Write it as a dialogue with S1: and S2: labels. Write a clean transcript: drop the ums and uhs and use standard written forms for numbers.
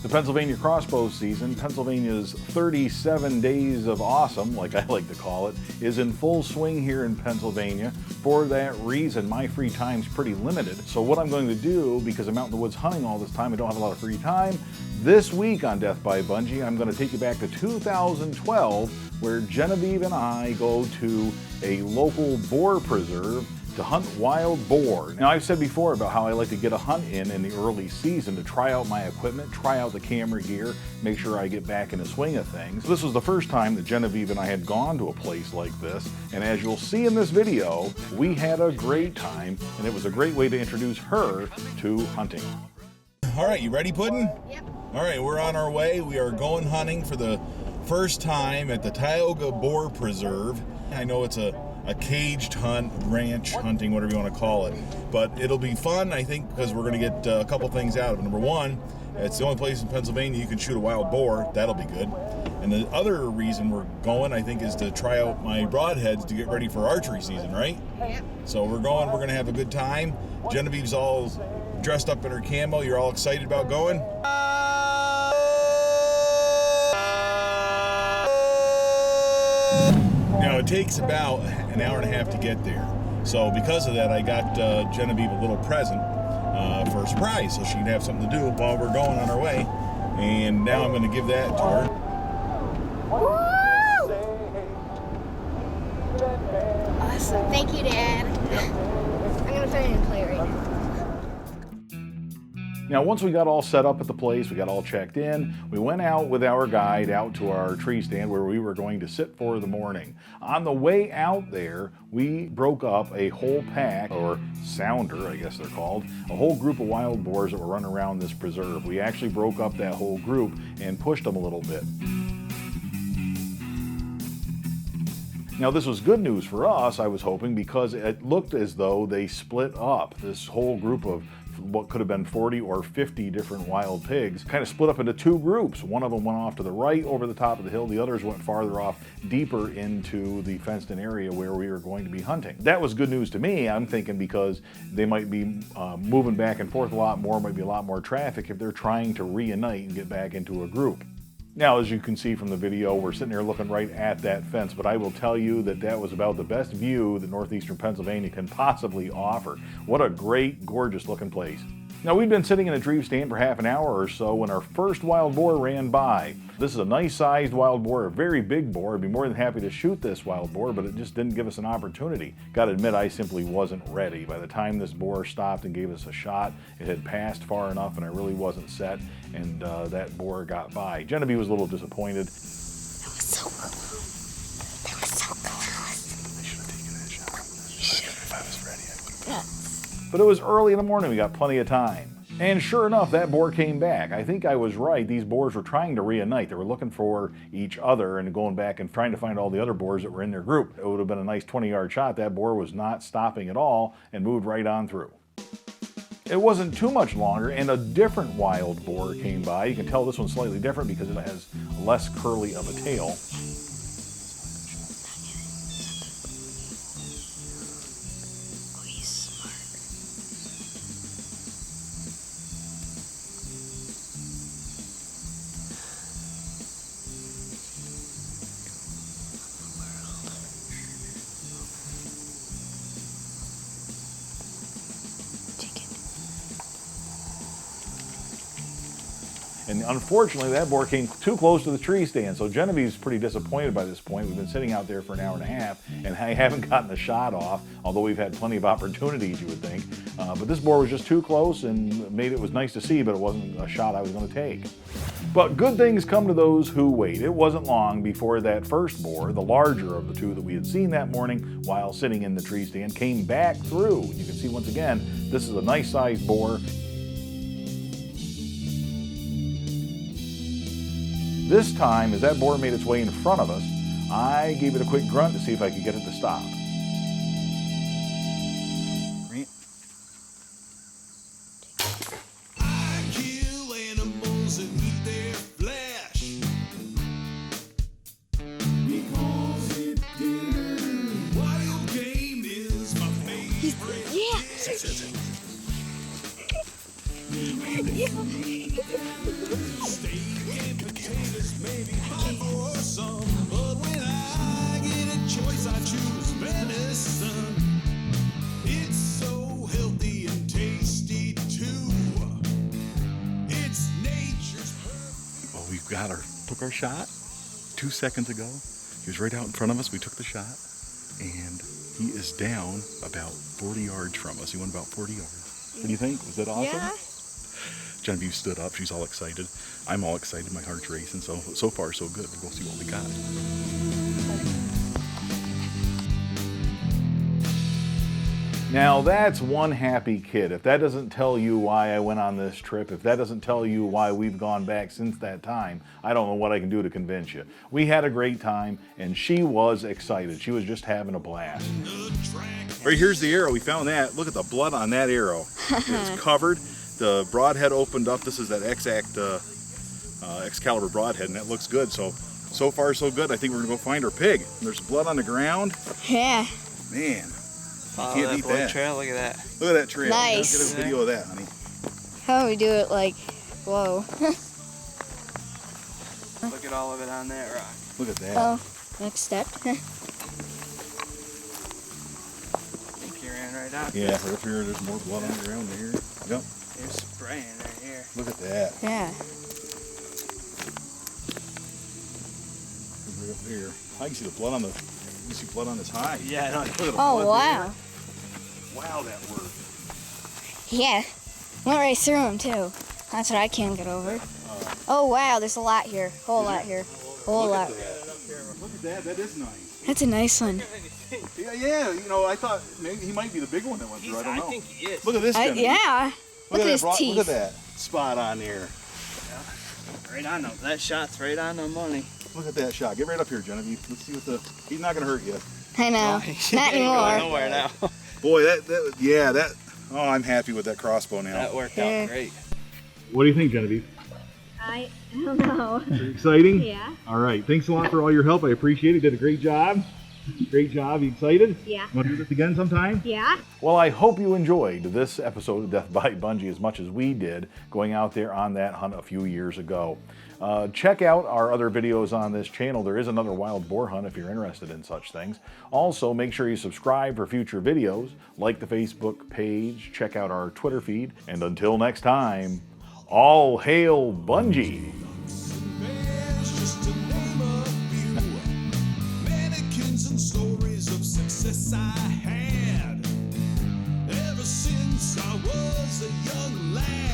S1: The Pennsylvania crossbow season, Pennsylvania's 37 days of awesome, like I like to call it, is in full swing here in Pennsylvania. For that reason, my free time's pretty limited. So what I'm going to do, because I'm out in the woods hunting all this time, I don't have a lot of free time, this week on Death by Bunjie, I'm going to take you back to 2012, where Genevieve and I go to a local boar preserve to hunt wild boar. Now, I've said before about how I like to get a hunt in the early season to try out my equipment, try out the camera gear, make sure I get back in the swing of things. This was the first time that Genevieve and I had gone to a place like this, and as you'll see in this video, we had a great time, and it was a great way to introduce her to hunting.
S2: All right, you ready, Puddin'?
S3: Yep.
S2: All right, we're on our way. We are going hunting for the first time at the Tioga Boar Preserve. I know it's a caged hunt, ranch hunting, whatever you want to call it. But it'll be fun, I think, because we're going to get a couple things out of it. Number one, it's the only place in Pennsylvania you can shoot a wild boar. That'll be good. And the other reason we're going, I think, is to try out my broadheads to get ready for archery season, right?
S3: Yep.
S2: So we're going to have a good time. Genevieve's all dressed up in her camo. You're all excited about going? Now, it takes about an hour and a half to get there. So because of that, I got Genevieve a little present for a surprise, so she can have something to do while we're going on our way. And now I'm going to give that to her.
S3: Woo! Awesome. Thank you, Dad. I'm going to put it in play right now.
S1: Now, once we got all set up at the place, we got all checked in, we went out with our guide out to our tree stand where we were going to sit for the morning. On the way out there, we broke up a whole pack, or sounder, I guess they're called, a whole group of wild boars that were running around this preserve. We actually broke up that whole group and pushed them a little bit. Now, this was good news for us, I was hoping, because it looked as though they split up. This whole group of what could have been 40 or 50 different wild pigs kind of split up into two groups. One of them went off to the right over the top of the hill. The others went farther off, deeper into the fenced-in area where we were going to be hunting. That was good news to me, I'm thinking, because they might be moving back and forth a lot more, might be a lot more traffic if they're trying to reunite and get back into a group. Now, as you can see from the video, we're sitting here looking right at that fence, but I will tell you that that was about the best view that northeastern Pennsylvania can possibly offer. What a great, gorgeous looking place. Now, we'd been sitting in a tree stand for half an hour or so when our first wild boar ran by. This is a nice-sized wild boar, a very big boar. I'd be more than happy to shoot this wild boar, but it just didn't give us an opportunity. Gotta admit, I simply wasn't ready. By the time this boar stopped and gave us a shot, it had passed far enough and I really wasn't set, and that boar got by. Genevieve was a little disappointed.
S3: That was so close. That was so close.
S2: I should have taken that shot. If I was ready, I would have.
S1: But it was early in the morning, we got plenty of time. And sure enough, that boar came back. I think I was right. These boars were trying to reunite. They were looking for each other and going back and trying to find all the other boars that were in their group. It would have been a nice 20-yard shot. That boar was not stopping at all and moved right on through. It wasn't too much longer, and a different wild boar came by. You can tell this one's slightly different because it has less curly of a tail. And unfortunately, that boar came too close to the tree stand, so Genevieve's pretty disappointed by this point. We've been sitting out there for an hour and a half, and I haven't gotten a shot off, although we've had plenty of opportunities, you would think. But this boar was just too close, and it was nice to see, but it wasn't a shot I was going to take. But good things come to those who wait. It wasn't long before that first boar, the larger of the two that we had seen that morning while sitting in the tree stand, came back through. You can see once again, this is a nice-sized boar. This time, as that boar made its way in front of us, I gave it a quick grunt to see if I could get it to stop.
S4: I kill animals and eat their flesh because it did. Wild game is my favorite.
S3: Yeah.
S1: took our shot 2 seconds ago. He was right out in front of us. We took the shot, and he is down about 40 yards from us. He went about 40 yards. What do you think? Was that awesome?
S3: Yeah.
S1: Genevieve stood up. She's all excited. I'm all excited. My heart's racing. So far, so good. We'll go see what we got. Now that's one happy kid. If that doesn't tell you why I went on this trip, if that doesn't tell you why we've gone back since that time, I don't know what I can do to convince you. We had a great time, and she was excited. She was just having a blast. Right, here's the arrow. We found that. Look at the blood on that arrow. It's covered. The broadhead opened up. This is that Excalibur broadhead, and that looks good. So far, so good. I think we're gonna go find our pig. There's blood on the ground.
S3: Yeah.
S1: Man.
S5: Follow
S1: You can't
S5: that
S1: beat
S5: blood
S1: that.
S5: trail. Look at that.
S1: Look at that trail.
S3: Nice.
S1: Let's get a video of that, honey.
S3: How do we do it like, whoa.
S5: Look at all of it on that rock.
S1: Look at that.
S3: Oh, next step.
S5: I think you ran right out.
S1: Yeah, right up here, there's more blood on the ground here. Yep.
S5: You're spraying right here.
S1: Look at that.
S3: Yeah.
S1: Right up here. I can see the blood on the. You can see blood on this hide.
S5: Yeah, no,
S1: Look at the
S3: Oh,
S1: blood
S3: wow.
S1: there. Wow, that worked.
S3: Yeah. Went right through him, too. That's what I can't get over. Oh, wow, there's a lot here. Whole lot here. Whole lot.
S1: Look at that. That is nice.
S3: That's a nice one.
S1: Yeah. You know, I thought maybe he might be the big one that went through. I don't know.
S5: think he is.
S1: Look at this. Genevieve.
S3: Yeah. Look at his teeth.
S1: Look at that spot on there.
S5: Right on them. That shot's right on the money.
S1: Look at that shot. Get right up here, Genevieve. Let's see what the. He's not gonna hurt you.
S3: I know. Not
S5: Going
S3: anymore.
S5: nowhere now.
S1: Boy, that. Oh, I'm happy with that crossbow now.
S5: That worked
S3: Yeah.
S5: out great.
S1: What do you think, Genevieve?
S3: I don't know.
S1: Exciting?
S3: Yeah.
S1: All right. Thanks a lot for all your help. I appreciate it. Did a great job. Great job. You excited?
S3: Yeah.
S1: Want to do this again sometime?
S3: Yeah.
S1: Well, I hope you enjoyed this episode of Death by Bunjie as much as we did going out there on that hunt a few years ago. Check out our other videos on this channel. There is another wild boar hunt if you're interested in such things. Also, make sure you subscribe for future videos, like the Facebook page, check out our Twitter feed, and until next time, all hail Bunjie!
S4: Bears, just to name a few. Mannequins and stories of success I had ever since I was a young lad.